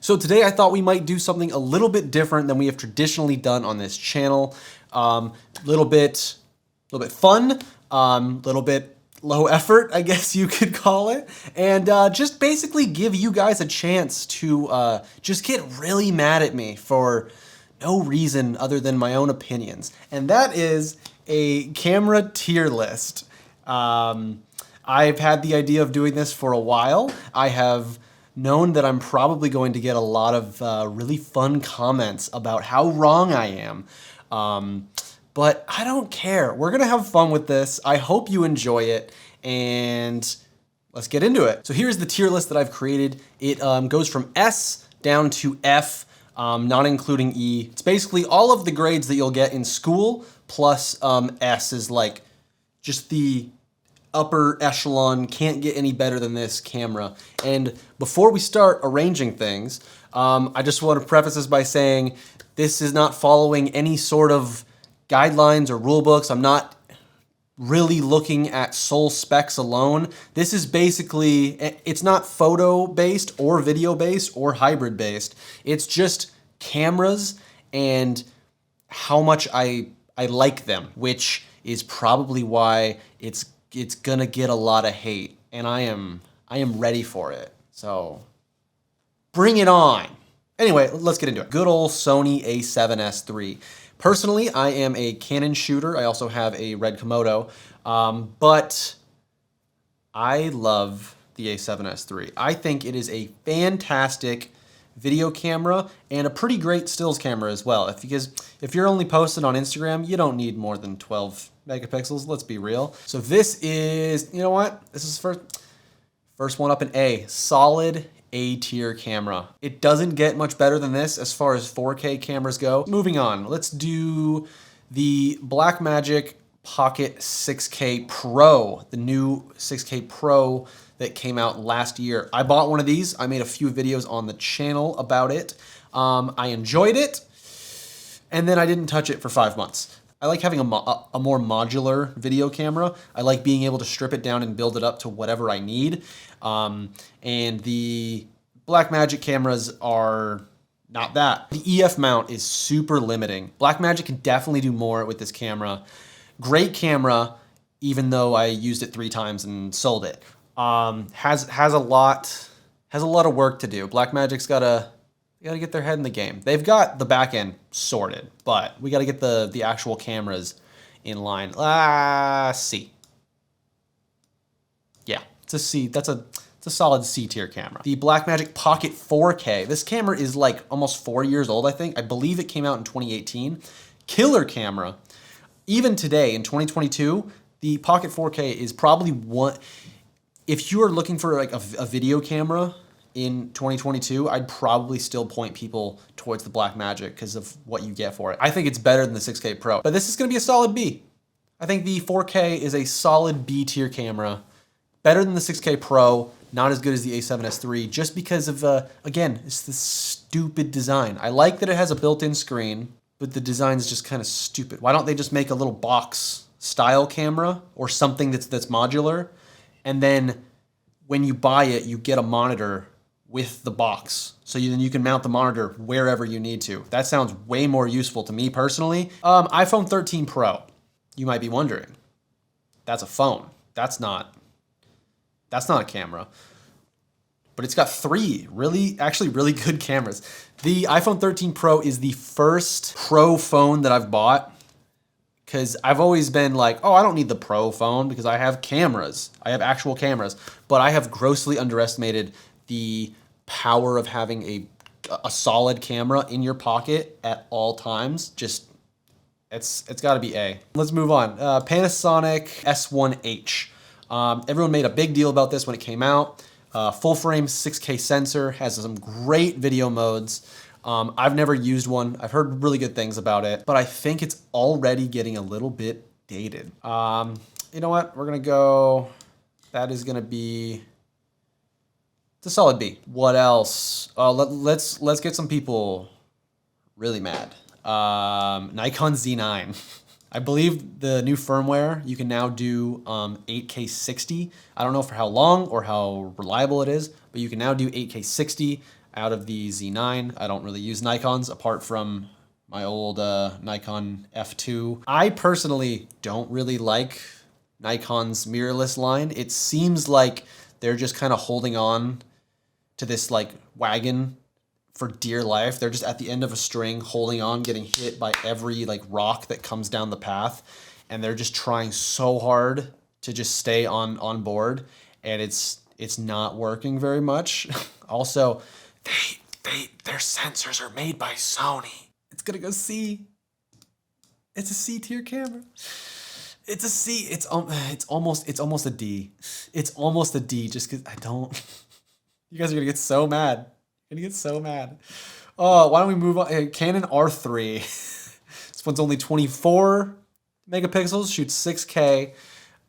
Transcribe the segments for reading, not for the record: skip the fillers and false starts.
So today I thought we might do something a little bit different than we have traditionally done on this channel. Little bit fun, little bit low effort, I guess you could call it, and just basically give you guys a chance to just get really mad at me for no reason other than my own opinions. And that is a camera tier list. I've had the idea of doing this for a while. I have known that I'm probably going to get a lot of really fun comments about how wrong I am. But I don't care. We're gonna have fun with this. I hope you enjoy it, and let's get into it. So here's the tier list that I've created. It goes from S down to F, not including E. It's basically all of the grades that you'll get in school, plus S is like just the upper echelon, can't get any better than this camera. And before we start arranging things, I just want to preface this by saying this is not following any sort of guidelines or rule books. I'm not really looking at sole specs alone. This is basically, it's not photo based or video based or hybrid based. It's just cameras and how much I like them, which is probably why it's gonna get a lot of hate, and I am ready for it. So bring it on. Anyway, let's get into it. Good old Sony A7S III. Personally, I am a Canon shooter. I also have a Red Komodo, but I love the A7S III. I think it is a fantastic video camera and a pretty great stills camera as well. Because if you're only posted on Instagram, you don't need more than 12 megapixels, let's be real. So this is, you know what? This is first one up in A, solid A tier camera. It doesn't get much better than this as far as 4K cameras go. Moving on, let's do the Blackmagic Pocket 6K Pro, the new 6K Pro that came out last year. I bought one of these. I made a few videos on the channel about it. I enjoyed it, and then I didn't touch it for 5 months. I like having a more modular video camera. I like being able to strip it down and build it up to whatever I need. And the Blackmagic cameras are not that. The EF mount is super limiting. Blackmagic can definitely do more with this camera. Great camera, even though I used it 3 times and sold it. Has a lot of work to do. Blackmagic's gotta get their head in the game. They've got the back end sorted, but we gotta get the actual cameras in line. C. Yeah, it's a C. It's a solid C tier camera. The Blackmagic Pocket 4K. This camera is like almost 4 years old, I think. I believe it came out in 2018. Killer camera. Even today in 2022, the Pocket 4K is probably one. If you are looking for like a video camera in 2022, I'd probably still point people towards the Blackmagic because of what you get for it. I think it's better than the 6K Pro, but this is gonna be a solid B. I think the 4K is a solid B tier camera. Better than the 6K Pro, not as good as the A7S III, just because of, again, it's the stupid design. I like that it has a built-in screen, but the design is just kind of stupid. Why don't they just make a little box style camera or something that's modular, and then when you buy it, you get a monitor with the box. So then you can mount the monitor wherever you need to. That sounds way more useful to me personally. iPhone 13 Pro, you might be wondering. That's a phone. That's not a camera. But it's got 3 actually really good cameras. The iPhone 13 Pro is the first Pro phone that I've bought, because I've always been like, oh, I don't need the Pro phone because I have cameras. I have actual cameras. But I have grossly underestimated the power of having a solid camera in your pocket at all times. Just, it's gotta be A. Let's move on. Panasonic S1H. Everyone made a big deal about this when it came out. Full frame 6K sensor, has some great video modes. I've never used one. I've heard really good things about it, but I think it's already getting a little bit dated. You know what? We're gonna go, that is gonna be, it's a solid B. What else? Let's get some people really mad. Nikon Z9. I believe the new firmware, you can now do 8K 60. I don't know for how long or how reliable it is, but you can now do 8K 60. out of the Z9. I don't really use Nikons apart from my old Nikon F2. I personally don't really like Nikon's mirrorless line. It seems like they're just kind of holding on to this like wagon for dear life. They're just at the end of a string, holding on, getting hit by every like rock that comes down the path. And they're just trying so hard to just stay on board. And it's not working very much. Also, their sensors are made by Sony. It's gonna go C. It's a C tier camera. It's a C. It's almost a D. It's almost a D just because I don't. You guys are gonna get so mad. You're gonna get so mad. Oh, why don't we move on? Canon R3. This one's only 24 megapixels, shoots 6K.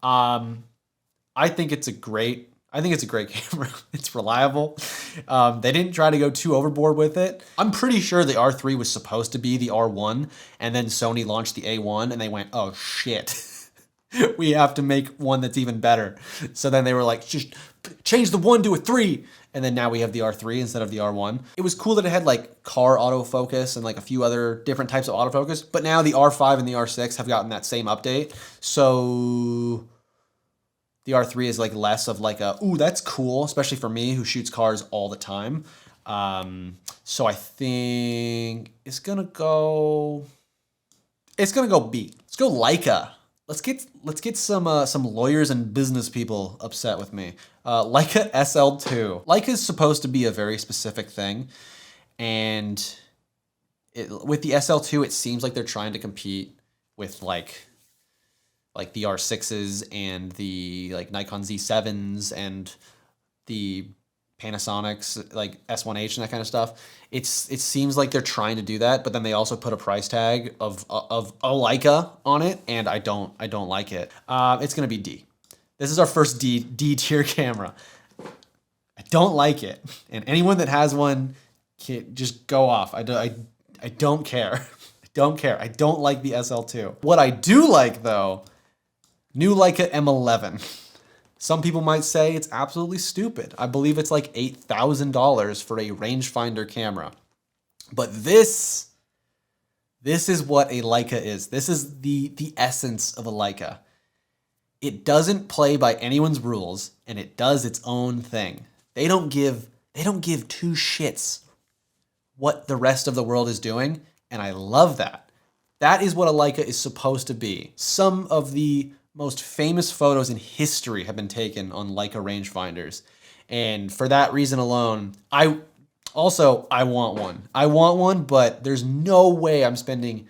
I think it's a great camera. It's reliable. They didn't try to go too overboard with it. I'm pretty sure the R3 was supposed to be the R1, and then Sony launched the A1, and they went, oh shit. We have to make one that's even better. So then they were like, just change the 1 to a 3. And then now we have the R3 instead of the R1. It was cool that it had like car autofocus and like a few other different types of autofocus. But now the R5 and the R6 have gotten that same update. So the R3 is like less of like a, ooh, that's cool, especially for me who shoots cars all the time. So I think it's gonna go B. Let's go Leica. Let's get some lawyers and business people upset with me. Leica SL2. Leica is supposed to be a very specific thing, and with the SL2, it seems like they're trying to compete with like the R6s and the like Nikon Z7s and the Panasonics like S1H and that kind of stuff. It seems like they're trying to do that, but then they also put a price tag of a Leica on it, and I don't like it. It's gonna be D. This is our first D tier camera. I don't like it, and anyone that has one can just go off. I don't care. I don't care. I don't like the SL2. What I do like though, new Leica M11. Some people might say it's absolutely stupid. I believe it's like $8,000 for a rangefinder camera. But this is what a Leica is. This is the essence of a Leica. It doesn't play by anyone's rules, and it does its own thing. They don't give two shits what the rest of the world is doing, and I love that. That is what a Leica is supposed to be. Some of the most famous photos in history have been taken on Leica rangefinders. And for that reason alone, I want one. I want one, but there's no way I'm spending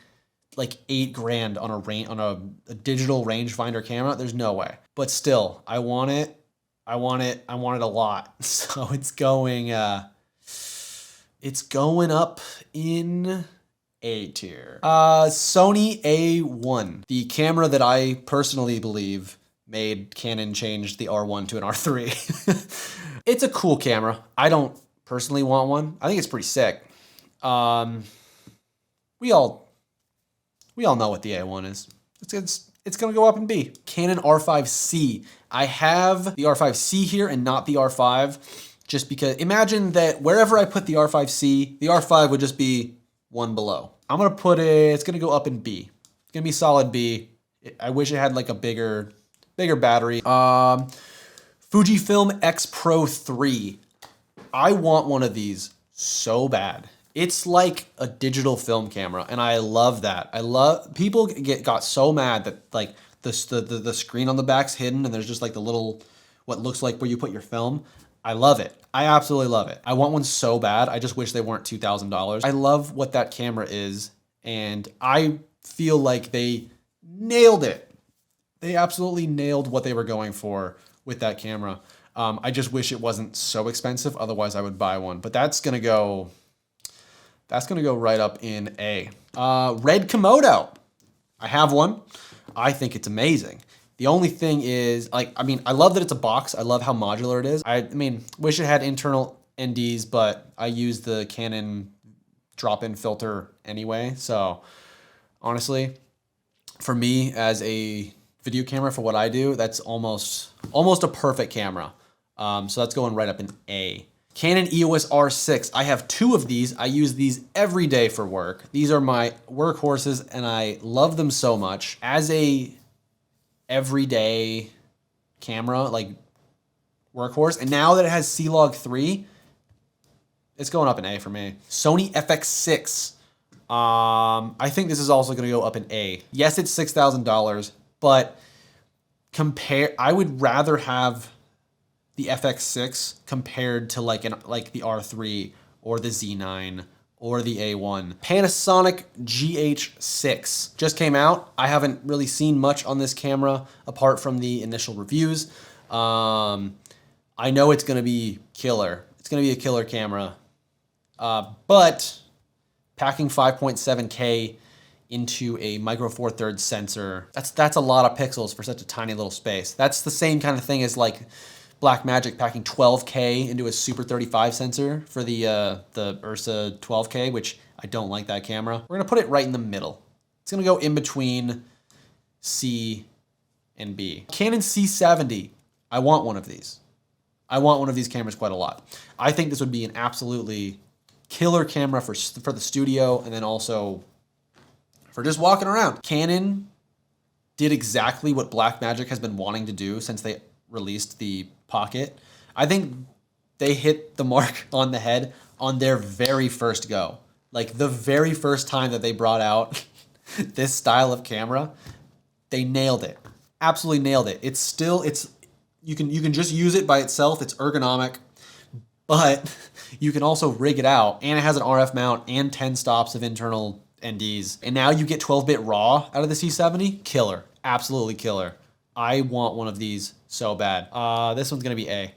like $8,000 on a digital rangefinder camera. There's no way. But still, I want it. I want it a lot. So it's going up in A tier. Sony A1, the camera that I personally believe made Canon change the R1 to an R3. It's a cool camera. I don't personally want one. I think it's pretty sick. We all know what the A1 is. It's gonna go up in B. Canon R5C. I have the R5C here and not the R5, just because imagine that wherever I put the R5C, the R5 would just be one below. I'm gonna put it, it's gonna go up in B. It's gonna be solid B. I wish it had like a bigger battery. Fujifilm X Pro 3. I want one of these so bad. It's like a digital film camera, and I love that. People got so mad that like the screen on the back's hidden and there's just like the little, what looks like where you put your film. I love it. I absolutely love it. I want one so bad. I just wish they weren't $2,000. I love what that camera is, and I feel like they nailed it. They absolutely nailed what they were going for with that camera. I just wish it wasn't so expensive. Otherwise, I would buy one. But that's gonna go right up in A. Red Komodo. I have one. I think it's amazing. The only thing is, like, I mean, I love that it's a box. I love how modular it is. I mean, wish it had internal NDs, but I use the Canon drop-in filter anyway. So honestly, for me as a video camera for what I do, that's almost a perfect camera. So that's going right up in A. Canon EOS R6. I have 2 of these. I use these every day for work. These are my workhorses and I love them so much. As a everyday camera, like workhorse, and now that it has C-Log 3, it's going up in A for me. Sony FX6. I think this is also gonna go up in A. Yes, it's $6,000, but I would rather have the FX6 compared to like the R3 or the Z9 or the A1. Panasonic GH6 just came out. I haven't really seen much on this camera apart from the initial reviews. I know it's gonna be killer. It's gonna be a killer camera. But packing 5.7K into a micro four thirds sensor, that's a lot of pixels for such a tiny little space. That's the same kind of thing as like Blackmagic packing 12K into a Super 35 sensor for the Ursa 12K, which I don't like that camera. We're gonna put it right in the middle. It's gonna go in between C and B. Canon C70, I want one of these. I want one of these cameras quite a lot. I think this would be an absolutely killer camera for the studio and then also for just walking around. Canon did exactly what Blackmagic has been wanting to do since they released the Pocket. I think they hit the mark on the head on their very first go. Like the very first time that they brought out this style of camera, they nailed it. Absolutely nailed it. You can just use it by itself. It's ergonomic, but you can also rig it out, and it has an RF mount and 10 stops of internal NDs. And now you get 12-bit RAW out of the C70. Killer. Absolutely killer. I want one of these so bad. This one's gonna be A.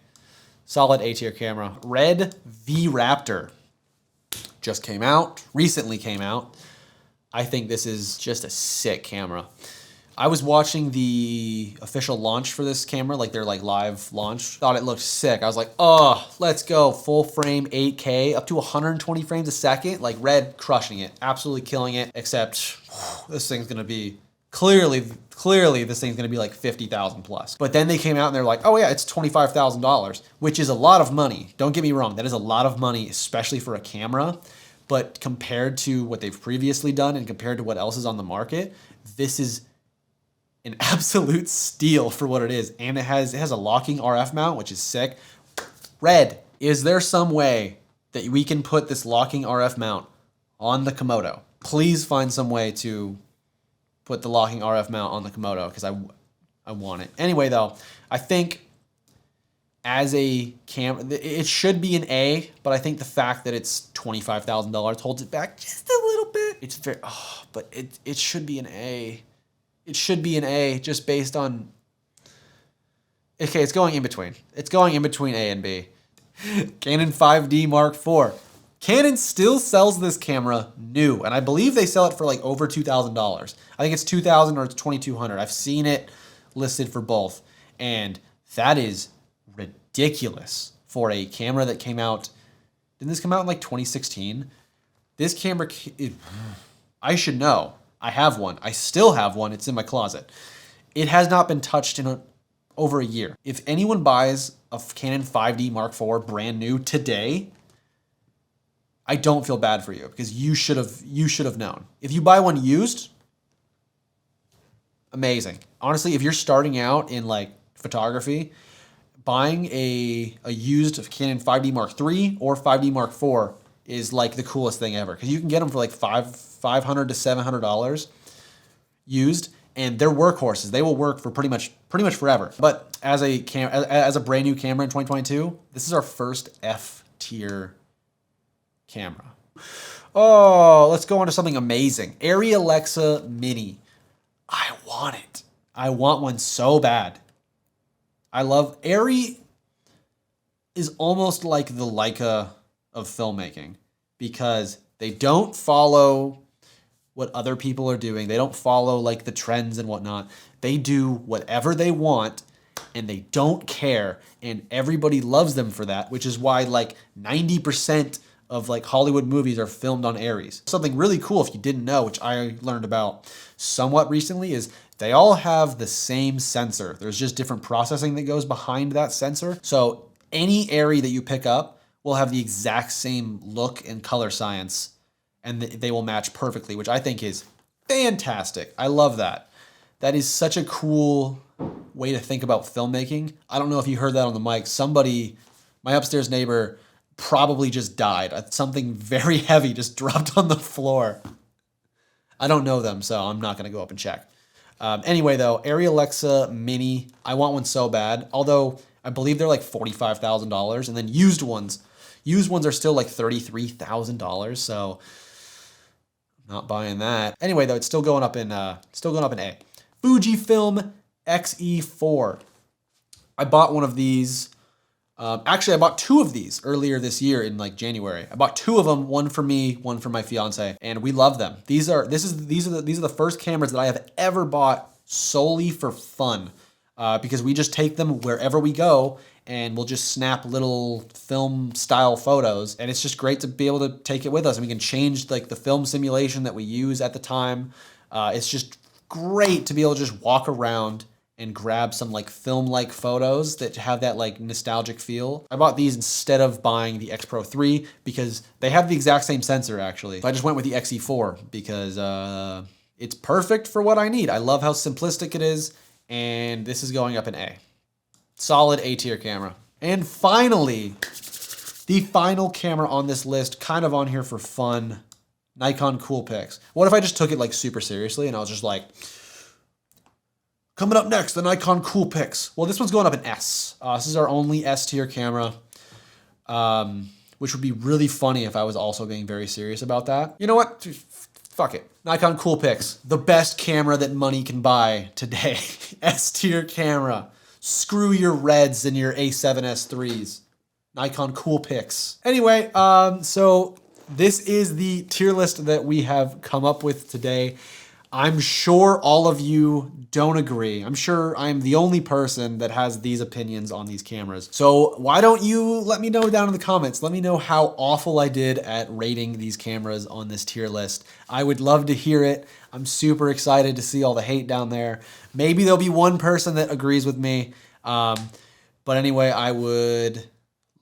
Solid A tier camera. Red V-Raptor just came out, recently came out. I think this is just a sick camera. I was watching the official launch for this camera, like their live launch. Thought it looked sick. I was like, oh, let's go. Full frame 8K, up to 120 frames a second. Like Red crushing it, absolutely killing it, except this thing's gonna be, clearly this thing's gonna be like 50,000 plus. But then they came out and they're like, oh yeah, it's $25,000, which is a lot of money. Don't get me wrong, that is a lot of money, especially for a camera. But compared to what they've previously done and compared to what else is on the market, this is an absolute steal for what it is. And it has a locking RF mount, which is sick. Red, is there some way that we can put this locking RF mount on the Komodo? Please find some way to put the locking RF mount on the Komodo, because I want it. Anyway though, I think as a camera, it should be an A, but I think the fact that it's $25,000 holds it back just a little bit. It's very, but it should be an A. It should be an A just based on, okay, it's going in between. It's going in between A and B. Canon 5D Mark IV. Canon still sells this camera new, and I believe they sell it for like over $2,000. I think it's $2,000 or it's $2,200. I've seen it listed for both, and that is ridiculous for a camera that came out. Didn't this come out in like 2016? This camera, I should know. I have one. I still have one. It's in my closet. It has not been touched in over a year. If anyone buys a Canon 5D Mark IV brand new today, I don't feel bad for you, because you should have known. If you buy one used, amazing. Honestly, if you're starting out in like photography, buying a used Canon 5D Mark III or 5D Mark IV is like the coolest thing ever, because you can get them for like $500 to $700 used, and they're workhorses. They will work for pretty much forever. But as a brand new camera in 2022, this is our first F tier camera. Oh, let's go on to something amazing. ARRI Alexa Mini. I want it. I want one so bad. I love ARRI. Is almost like the Leica of filmmaking, because they don't follow what other people are doing. They don't follow like the trends and whatnot. They do whatever they want and they don't care, and everybody loves them for that, which is why like 90% of like Hollywood movies are filmed on ARRIs. Something really cool, if you didn't know, which I learned about somewhat recently, is they all have the same sensor. There's just different processing that goes behind that sensor. So any ARRI that you pick up will have the exact same look and color science, and they will match perfectly, which I think is fantastic. I love that. That is such a cool way to think about filmmaking. I don't know if you heard that on the mic. Somebody, my upstairs neighbor, probably just died. Something very heavy just dropped on the floor. I don't know them, so I'm not going to go up and check. Anyway, though, ARRI Alexa Mini, I want one so bad. Although I believe they're like $45,000, and then used ones are still like $33,000. So I'm not buying that. Anyway, though, it's still going up in A. Fujifilm Xe4. I bought one of these. Actually, I bought two of these earlier this year in like January. I bought two of them, one for me, one for my fiance, and we love them. These are the first cameras that I have ever bought solely for fun, because we just take them wherever we go, and we'll just snap little film style photos, and it's just great to be able to take it with us, and we can change like the film simulation that we use at the time. It's just great to be able to just walk around and grab some like film-like photos that have that like nostalgic feel. I bought these instead of buying the X Pro 3 because they have the exact same sensor actually. So I just went with the Xe4 because it's perfect for what I need. I love how simplistic it is, and this is going up in A. Solid A tier camera. And finally, the final camera on this list, kind of on here for fun, Nikon Coolpix. What if I just took it like super seriously and I was just like, coming up next, the Nikon Coolpix. Well, this one's going up in S. This is our only S tier camera, which would be really funny if I was also being very serious about that. You know what? Fuck it. Nikon Coolpix, the best camera that money can buy today. S tier camera. Screw your Reds and your A7S IIIs. Nikon Coolpix. Anyway, so this is the tier list that we have come up with today. I'm sure all of you don't agree. I'm sure I'm the only person that has these opinions on these cameras. So why don't you let me know down in the comments? Let me know how awful I did at rating these cameras on this tier list. I would love to hear it. I'm super excited to see all the hate down there. Maybe there'll be one person that agrees with me. But anyway, I would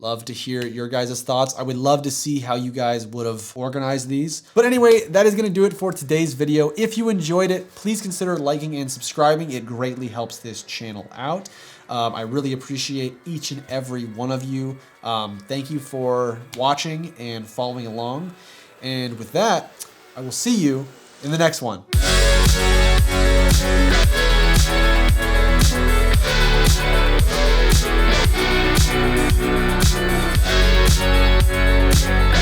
love to hear your guys' thoughts. I would love to see how you guys would have organized these. But anyway, that is gonna do it for today's video. If you enjoyed it, please consider liking and subscribing. It greatly helps this channel out. I really appreciate each and every one of you. Thank you for watching and following along. And with that, I will see you in the next one. We'll be right back.